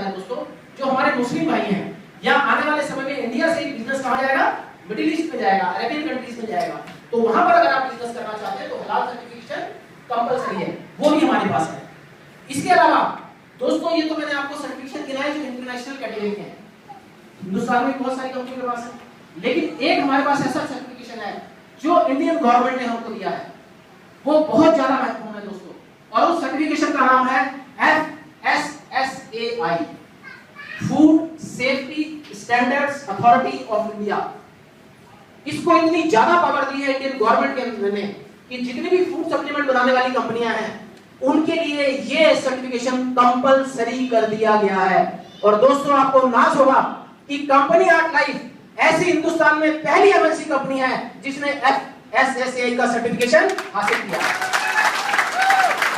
होता है दोस्तों, जो हमारे मुस्लिम भाई हैं, या आने वाले समय में इंडिया से बिजनेस कहाँ जाएगा, मिडिल ईस्ट में जाएगा, अरेबियन कंट्रीज में जाएगा, तो वहां पर अगर आप बिजनेस करना चाहते हैं तो हलाल सर्टिफिकेशन कंपलसरी है, वो भी हमारे पास है। इसके अलावा दोस्तों ये तो मैंने आपको सर्टिफिकेशन गिनाए जो इंटरनेशनल कैटेगरी के हैं, हिंदुस्तान में बहुत सारी कंपनी के पास है, लेकिन एक हमारे पास ऐसा सर्टिफिकेशन है जो इंडियन गवर्नमेंट ने हमको दिया है, वो बहुत ज्यादा महत्वपूर्ण है दोस्तों, और उस सर्टिफिकेशन का नाम है FSSAI, food safety standards authority of India. इसको इतनी ज्यादा पावर दी है इंडियन गवर्नमेंट के अंदर ने कि जितनी भी फूड सप्लीमेंट बनाने वाली कंपनियां हैं उनके लिए ये सर्टिफिकेशन कंपलसरी कर दिया गया है। और दोस्तों आपको नाज होगा कि कंपनी आर्ट लाइफ ऐसी हिंदुस्तान में पहली एमएनसी कंपनी है जिसने FSSAI का सर्टिफिकेशन हासिल किया।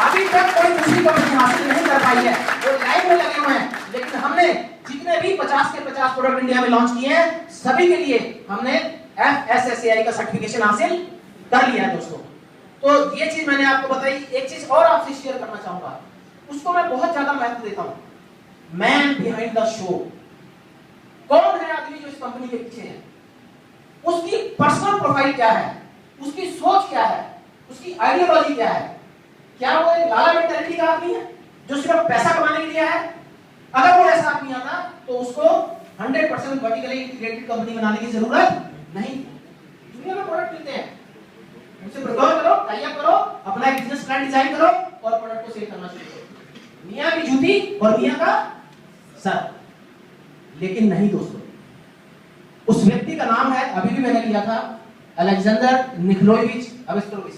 अभी तक कोई दूसरी कंपनी हासिल नहीं कर पाई है, वो लाइन में लगे हुए हैं, लेकिन हमने जितने भी 50 के 50 प्रोडक्ट इंडिया में लॉन्च किए हैं सभी के लिए हमने FSSAI का सर्टिफिकेशन हासिल कर लिया है दोस्तों। तो ये चीज मैंने आपको बताई। एक चीज और आपसे शेयर करना चाहूंगा, उसको मैं बहुत ज्यादा महत्व देता हूं, मैन बिहाइंड द शो। कौन है आदमी जो इस कंपनी के पीछे है, उसकी पर्सनल प्रोफाइल क्या है, उसकी सोच क्या है, उसकी आइडियोलॉजी क्या है। क्या वो एक लाला मेंटालिटी का आदमी है जो सिर्फ पैसा कमाने के लिए है? अगर वो ऐसा आदमी आता तो उसको 100% वर्टिकली इंटीग्रेटेड कंपनी बनाने की जरूरत नहीं। दुनिया में प्रोडक्ट मिलते हैं, उनसे प्रोक्योर करो, टाई अप करो, अपना एक बिजनेस प्लान डिजाइन करो और प्रोडक्ट को सेल करना शुरू करो। मियां की जूती और मियां का सर। लेकिन नहीं दोस्तों, उस व्यक्ति का नाम है, अभी भी मैंने लिया था, अलेक्जेंडर निकोलाइविच अवेस्ट्रोविच,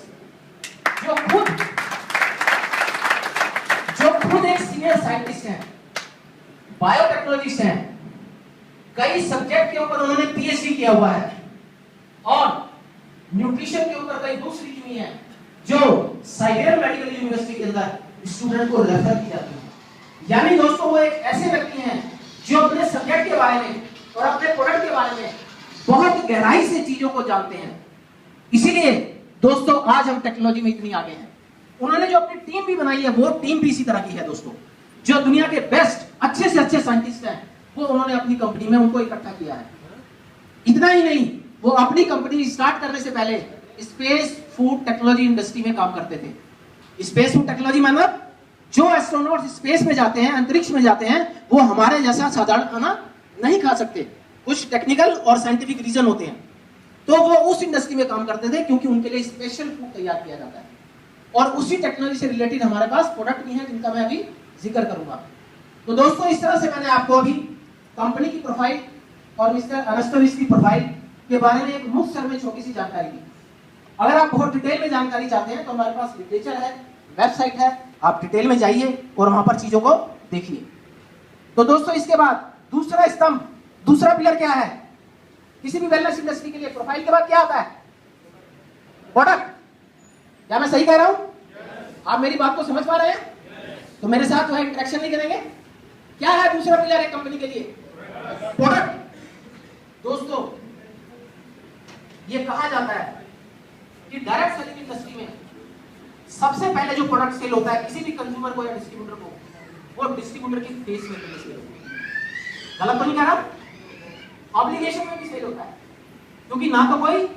जो खुद एक सीनियर साइंटिस्ट हैं, बायोटेक्नोलॉजिस्ट हैं, कई सब्जेक्ट के ऊपर उन्होंने पीएचडी किया हुआ है और न्यूट्रिशन के ऊपर कई बुक्स लिखी हुई हैं जो साइबेरियन मेडिकल यूनिवर्सिटी के अंदर स्टूडेंट को रेफर की जाती है। यानी दोस्तों वो एक ऐसे व्यक्ति हैं जो अपने सब्जेक्ट के बारे में और अपने प्रोडक्ट के बारे में बहुत गहराई से चीजों को जानते हैं। इसीलिए दोस्तों आज हम टेक्नोलॉजी में इतनी आगे हैं। उन्होंने जो अपनी टीम भी बनाई है वो टीम भी इसी तरह की है दोस्तों, जो दुनिया के बेस्ट अच्छे से अच्छे साइंटिस्ट हैं वो उन्होंने अपनी कंपनी में उनको इकट्ठा किया है। इतना ही नहीं, वो अपनी कंपनी स्टार्ट करने से पहले स्पेस फूड टेक्नोलॉजी इंडस्ट्री में काम करते थे। स्पेस फूड टेक्नोलॉजी मतलब जो एस्ट्रोनॉट्स स्पेस में जाते हैं, अंतरिक्ष में जाते हैं, वो हमारे जैसा साधारण खाना नहीं खा सकते, कुछ टेक्निकल और साइंटिफिक रीजन होते हैं। तो वो उस इंडस्ट्री में काम करते थे क्योंकि उनके लिए स्पेशल फूड तैयार किया जाता है। और उसी टेक्नोलॉजी से रिलेटेड हमारे पास प्रोडक्ट भी हैं जिनका मैं अभी जिक्र करूंगा। तो दोस्तों इस तरह से मैंने आपको अभी कंपनी की प्रोफाइल और मिस्टर अवेस्ट्रोविच की प्रोफाइल के बारे में एक मुख्तसर में छोटी सी जानकारी दी। अगर आप बहुत डिटेल में जानकारी चाहते हैं तो हमारे पास लिटरेचर है, वेबसाइट है, आप डिटेल में जाइए और वहां पर चीजों को देखिए। तो दोस्तों इसके बाद दूसरा स्तंभ, दूसरा पिलर क्या है किसी भी वेलनेस इंडस्ट्री के लिए? प्रोफाइल के बाद क्या आता है? प्रोडक्ट। क्या मैं सही कह रहा हूं? आप मेरी बात को समझ पा रहे हैं? तो मेरे साथ जो है इंटरेक्शन नहीं करेंगे? क्या है दूसरा पिलर एक कंपनी के लिए? प्रोडक्ट। दोस्तों ये कहा जाता है कि डायरेक्ट सेलिंग इंडस्ट्री में सबसे पहले जो प्रोडक्ट सेल होता है किसी भी कंज्यूमर को या डिस्ट्रीब्यूटर को, वो डिस्ट्रीब्यूटर की फेस वैल्यू में सेल होता है। गलत तो नहीं कह रहा? ऑब्लिगेशन में भी सेल होता है, क्योंकि ना तो कोई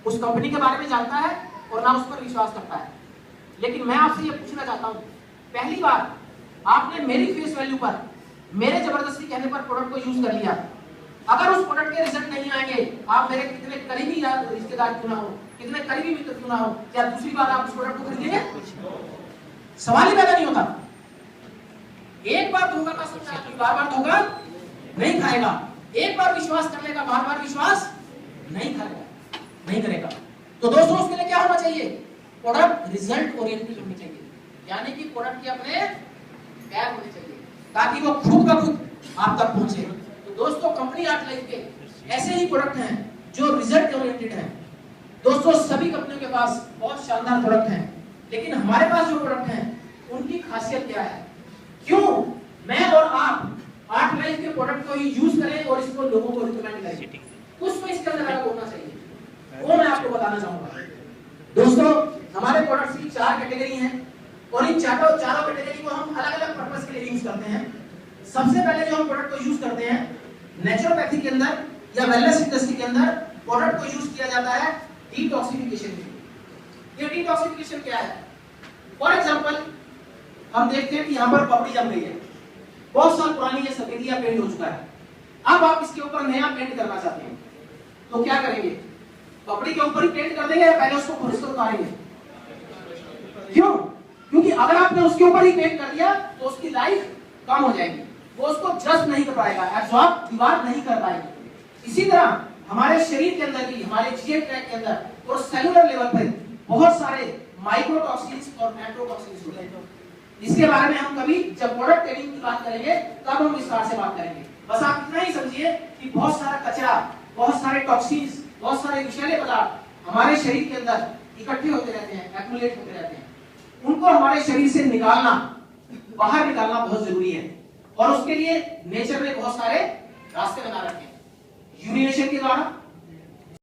उस कंपनी के बारे में जानता है और ना उस पर विश्वास करता है। लेकिन मैं आपसे ये पूछना चाहता हूं, पहली बार आपने मेरी फेस वैल्यू पर, मेरे जबरदस्ती कहने पर प्रोडक्ट को यूज कर लिया, अगर उस प्रोडक्ट के रिजल्ट नहीं आएंगे, आप मेरे कितने करीबी रिश्तेदार क्यों ना हो, कितने करीबी मित्र क्यों ना हो, क्या दूसरी बार आप उस प्रोडक्ट को खरीदेंगे? सवाल ही पैदा नहीं होता। एक बार धोखा का समझा आदमी बार बार धोखा नहीं खाएगा। एक बार विश्वास करने का बार बार विश्वास नहीं करेगा। तो दोस्तों उसके लिए क्या होना चाहिए? प्रोडक्ट रिजल्ट ओरिएंटेड होनी चाहिए, यानी कि प्रोडक्ट के अपने पैर होने चाहिए ताकि वो खुद का खुद आप तक पहुंचे। तो दोस्तों कंपनी आर्ट लाइफ के ऐसे ही प्रोडक्ट हैं जो रिजल्ट ओरिएंटेड हैं। दोस्तों सभी कंपनियों के पास बहुत शानदार प्रोडक्ट हैं, लेकिन हमारे पास जो प्रोडक्ट हैं उनकी खासियत क्या है? क्यों मैं और आप आर्ट लाइफ के प्रोडक्ट को ही यूज करें और इसको लोगों को रिकमेंड करें? कुछ तो इसके अंदर अलग होना चाहिए, वो मैं आपको बताना चाहूंगा। दोस्तों हमारे प्रोडक्ट्स की 4 कैटेगरी हैं और इन चारों कैटेगरी को हम अलग अलग पर्पस के लिए यूज करते हैं। सबसे पहले जो हम प्रोडक्ट को यूज करते हैं नेचुरोपैथी के अंदर या वेलनेस इंडस्ट्री के अंदर प्रोडक्ट को यूज किया जाता है डिटॉक्सिफिकेशन के लिए। ये डिटॉक्सिफिकेशन क्या है? फॉर एग्जांपल हम देखते हैं कि यहाँ पर पपड़ी जम गई है, बहुत साल पुरानी ये सफेदिया पेंट हो चुका है, अब आप इसके ऊपर नया पेंट करना चाहते हैं तो क्या करेंगे? पपड़ी के ऊपर ही पेंट कर देंगे या पहले उसको खुरस कर उतारेंगे? क्यों? क्योंकि अगर आपने उसके ऊपर ही पेंट कर दिया तो उसकी लाइफ कम हो जाएगी, वो उसको जस्ट नहीं कर पाएगा, एब्जॉर्ब दीवार नहीं कर पाएगा। इसी तरह हमारे शरीर के अंदर भी, हमारे जीएन ट्रैक के अंदर और सेलुलर लेवल पर बहुत सारे माइक्रोटॉक्सिन्स और मैक्रोटॉक्सिन्स होते हैं। इसके बारे में हम कभी जब प्रोडक्ट ट्रेनिंग की बात करेंगे तब हम विस्तार से बात करेंगे। बस आप इतना ही समझिए कि बहुत सारा कचरा, बहुत सारे टॉक्सिन्स, बहुत सारे विषैले पदार्थ हमारे शरीर के अंदर इकट्ठे होते रहते हैं, एक्युमुलेट होते रहते हैं। उनको हमारे शरीर से निकालना, बाहर निकालना बहुत जरूरी है और उसके लिए नेचर ने बहुत सारे रास्ते बना रखे हैं। यूरिनेशन के द्वारा,